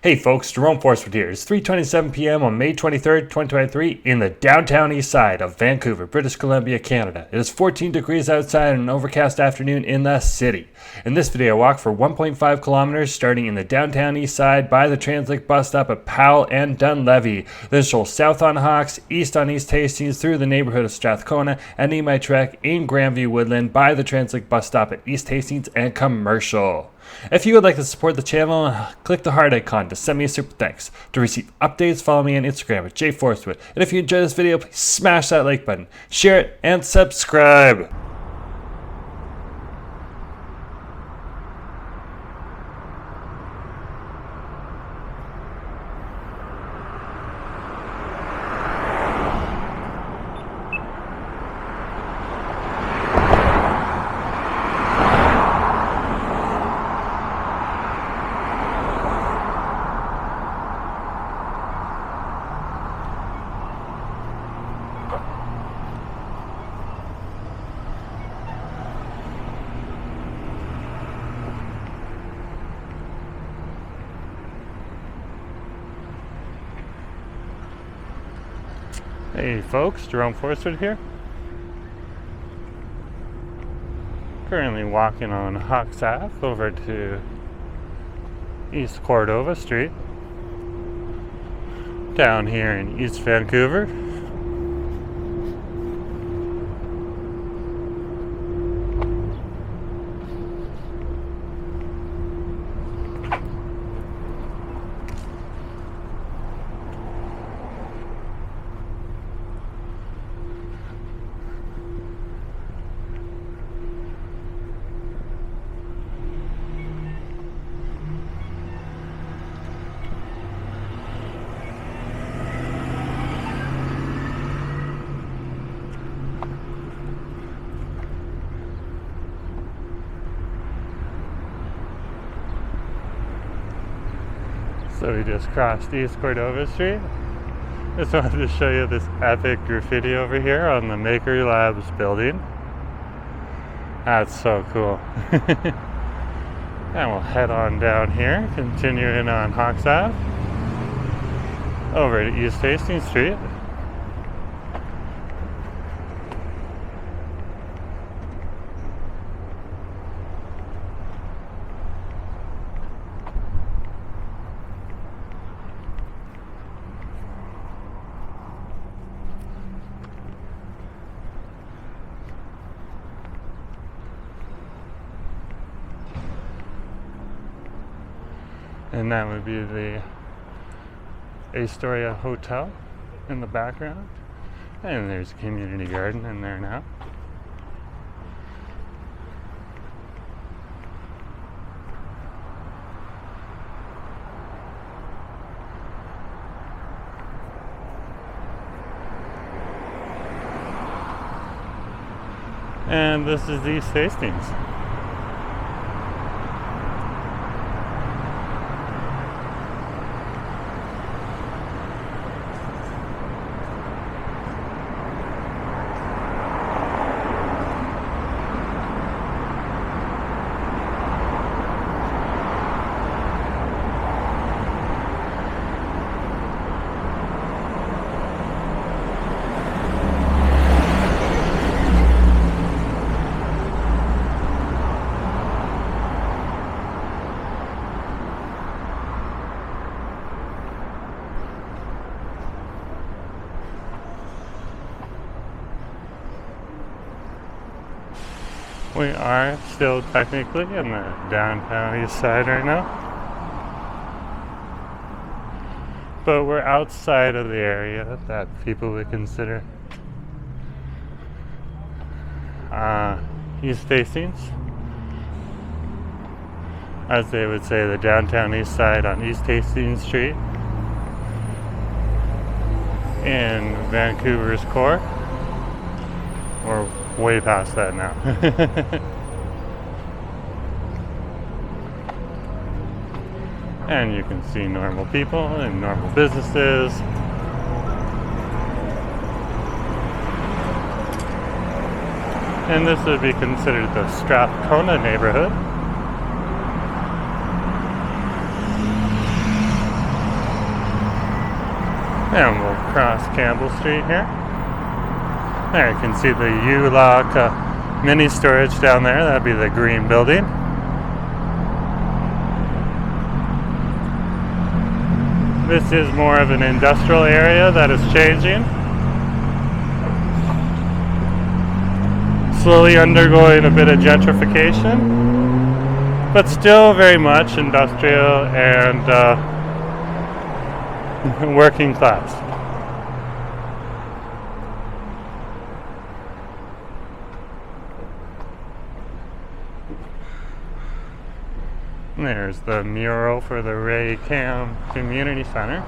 Hey folks, Jerome Forestwood here. It's 3:27 p.m. on May 23rd, 2023 in the downtown east side of Vancouver, British Columbia, Canada. It is 14 degrees outside and an overcast afternoon in the city. In this video, I walk for 1.5 kilometers starting in the downtown east side by the Translink bus stop at Powell and Dunlevy. Then stroll south on Hawks, east on East Hastings through the neighborhood of Strathcona, ending my trek in Grandview-Woodland by the Translink bus stop at East Hastings and Commercial. If you would like to support the channel, click the heart icon to send me a super thanks. To receive updates, follow me on Instagram at jforestwood. And if you enjoyed this video, please smash that like button, share it, and subscribe. Hey folks, Jerome Forestwood here. Currently walking on Hawks Ave over to East Cordova Street down here in East Vancouver. So we just crossed East Cordova Street. Just wanted to show you this epic graffiti over here on the Maker Labs building. That's so cool. And we'll head on down here, continuing on Hawks Ave, over to East Hastings Street. And that would be the Astoria Hotel in the background. And there's a community garden in there now. And this is East Hastings. We are still technically in the downtown east side right now, but we're outside of the area that people would consider East Hastings, as they would say, the downtown east side on East Hastings Street in Vancouver's core. We're way past that now. And you can see normal people and normal businesses. And this would be considered the Strathcona neighborhood. And we'll cross Campbell Street here. There you can see the U-Lock mini storage down there. That'd be the green building. This is more of an industrial area that is changing. Slowly undergoing a bit of gentrification, but still very much industrial and working class. There's the mural for the Ray Cam Community Center.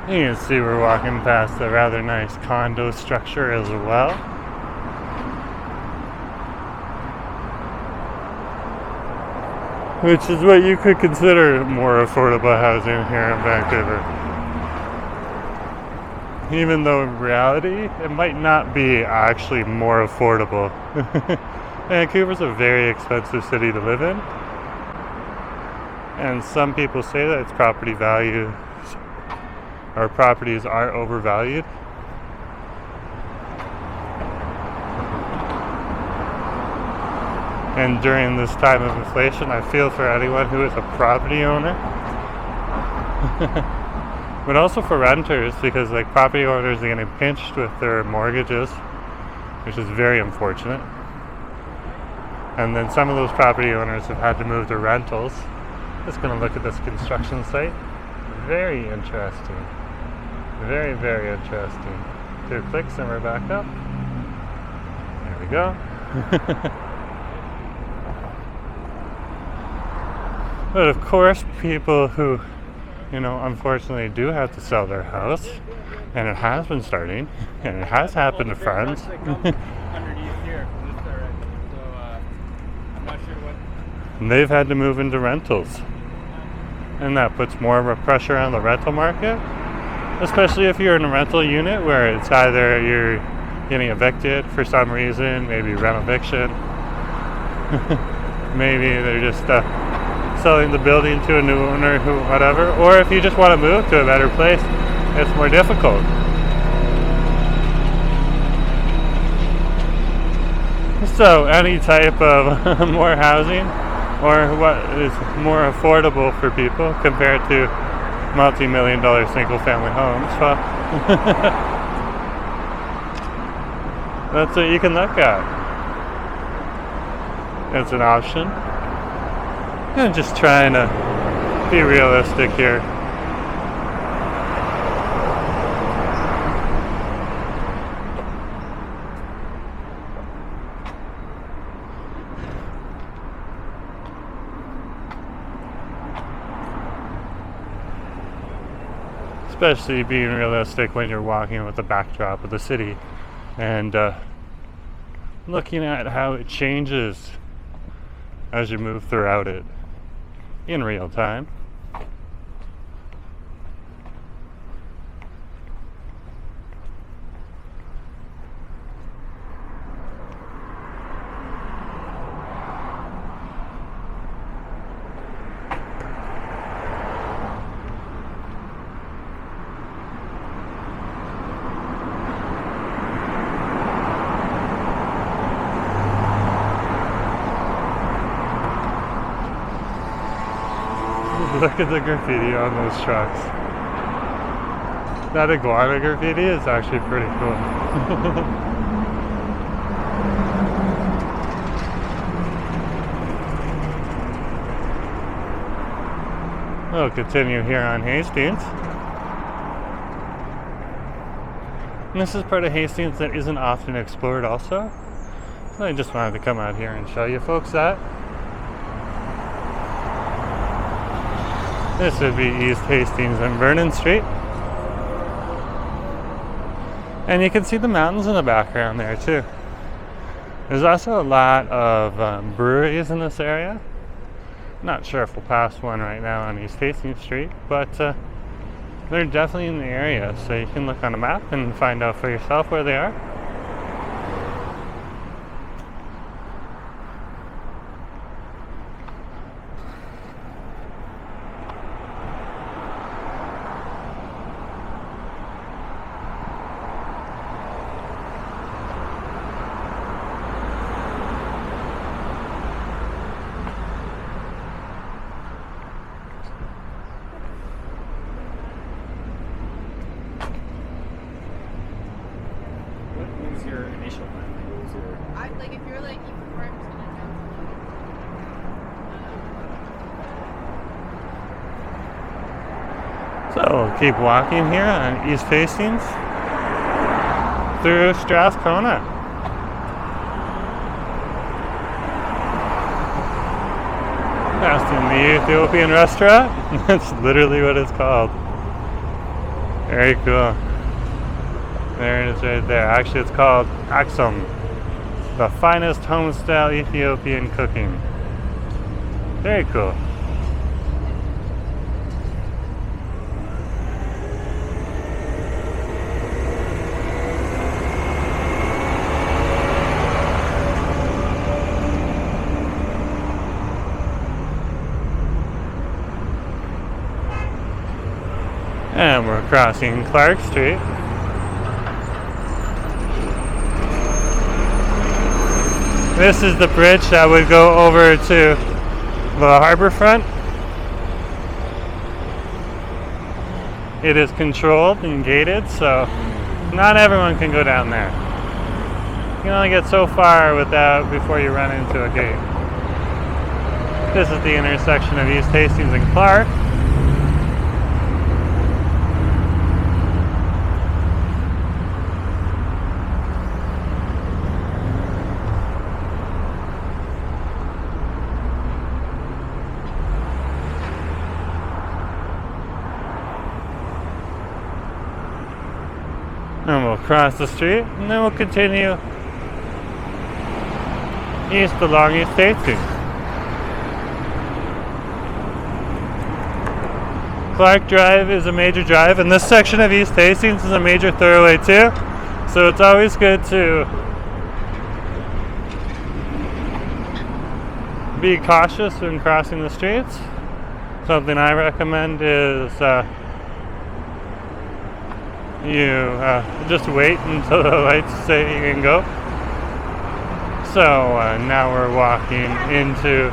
You can see we're walking past a rather nice condo structure as well. Which is what you could consider more affordable housing here in Vancouver. Even though in reality, it might not be actually more affordable. Vancouver's a very expensive city to live in. And some people say that its property value our properties are overvalued. And during this time of inflation, I feel for anyone who is a property owner. But also for renters, because like property owners are getting pinched with their mortgages, which is very unfortunate. And then some of those property owners have had to move to rentals. Just going to look at this construction site. Very interesting. Very, very interesting. 2 clicks and we're back up. There we go. But of course, people who, unfortunately do have to sell their house, and it has been starting, and it has happened to friends. And they've had to move into rentals. And that puts more of a pressure on the rental market. Especially if you're in a rental unit where it's either you're getting evicted for some reason, maybe rent eviction, maybe they're just selling the building to a new owner, whatever, or if you just want to move to a better place, it's more difficult. So any type of more housing or what is more affordable for people compared to multi-million-dollar single-family homes. Well, that's what you can look at. It's an option. I'm just trying to be realistic here. Especially being realistic when you're walking with the backdrop of the city and looking at how it changes as you move throughout it in real time. Look at the graffiti on those trucks. That iguana graffiti is actually pretty cool. We'll continue here on Hastings. And this is part of Hastings that isn't often explored also. So I just wanted to come out here and show you folks that. This would be East Hastings and Vernon Street. And you can see the mountains in the background there too. There's also a lot of breweries in this area. Not sure if we'll pass one right now on East Hastings Street, but they're definitely in the area, so you can look on a map and find out for yourself where they are. Your initial plan? Like if you're like even more interested in So we'll keep walking here on East Hastings through Strathcona. Passing the Ethiopian restaurant. That's literally what it's called. Very cool. There it is right there. Actually, it's called Axum, the finest home-style Ethiopian cooking. Very cool. And we're crossing Clark Street. This is the bridge that would go over to the harbor front. It is controlled and gated, so not everyone can go down there. You can only get so far before you run into a gate. This is the intersection of East Hastings and Clark. And we'll cross the street, and then we'll continue east along East Hastings. Clark Drive is a major drive, and this section of East Hastings is a major thoroughway too. So it's always good to be cautious when crossing the streets. Something I recommend is you just wait until the lights say you can go. So now we're walking into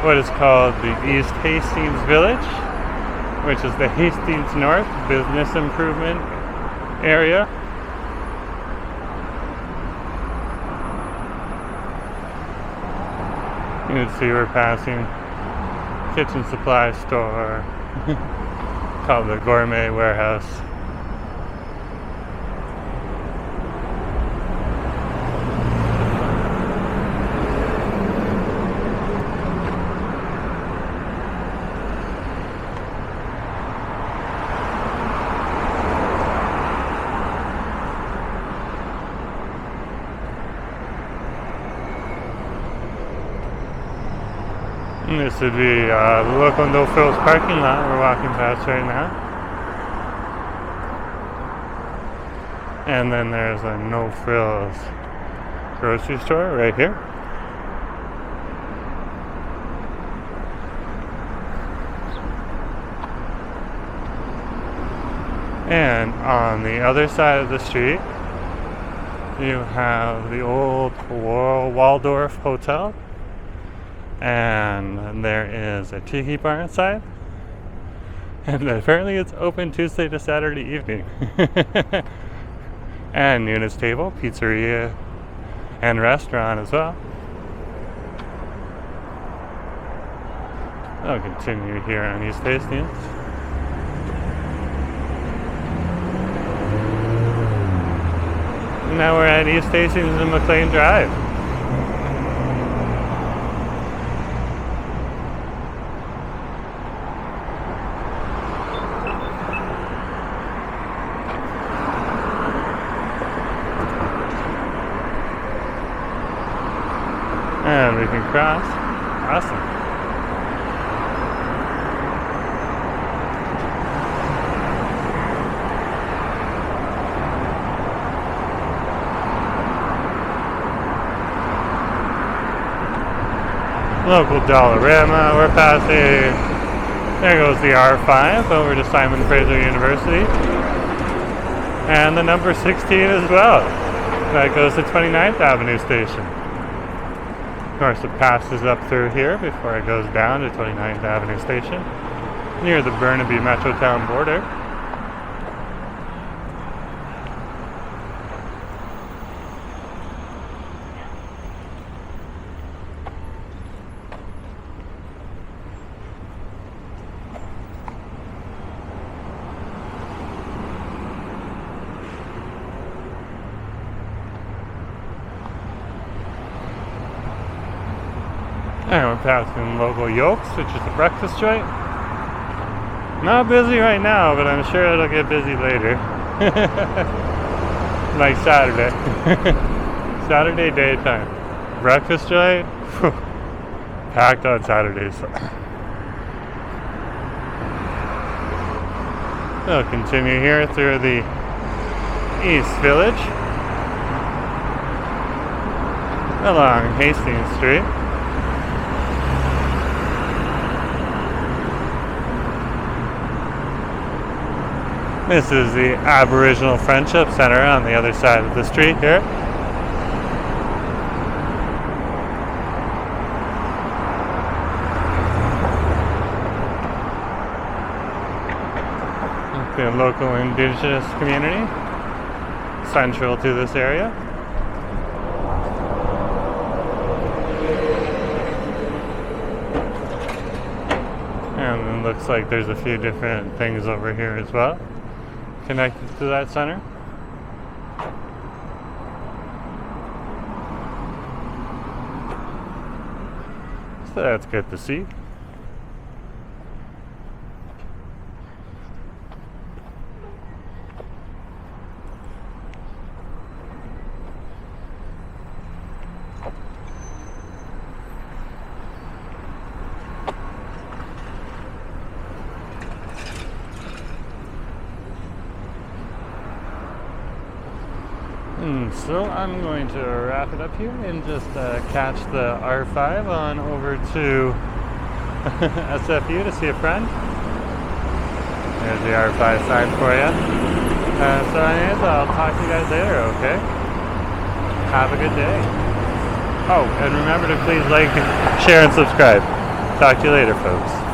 what is called the East Hastings Village, which is the Hastings North Business Improvement area. You can see we're passing kitchen supply store called the Gourmet Warehouse. And this would be the local No Frills parking lot we're walking past right now. And then there's a No Frills grocery store right here. And on the other side of the street, you have the old Waldorf Hotel. And there is a tiki bar inside. And apparently it's open Tuesday to Saturday evening. And Nuna's Table, pizzeria, and restaurant as well. I'll continue here on East Hastings. Now we're at East Hastings and McLean Drive. And we can cross. Awesome. Local Dollarama. We're passing. There goes the R5 over to Simon Fraser University. And the number 16 as well. That goes to 29th Avenue Station. Of course, it passes up through here before it goes down to 29th Avenue Station, near the Burnaby Metrotown border. And we're passing local Yolks, which is a breakfast joint. Not busy right now, but I'm sure it'll get busy later. Like Saturday. Saturday daytime. Breakfast joint, packed on Saturdays. We'll continue here through the East Village, along Hastings Street. This is the Aboriginal Friendship Center on the other side of the street here. The local Indigenous community central to this area. And it looks like there's a few different things over here as well, connected to that center. So that's good to see. So I'm going to wrap it up here and just catch the R5 on over to SFU to see a friend. There's the R5 sign for you. So anyways, I'll talk to you guys later, okay? Have a good day. Oh, and remember to please like, share, and subscribe. Talk to you later, folks.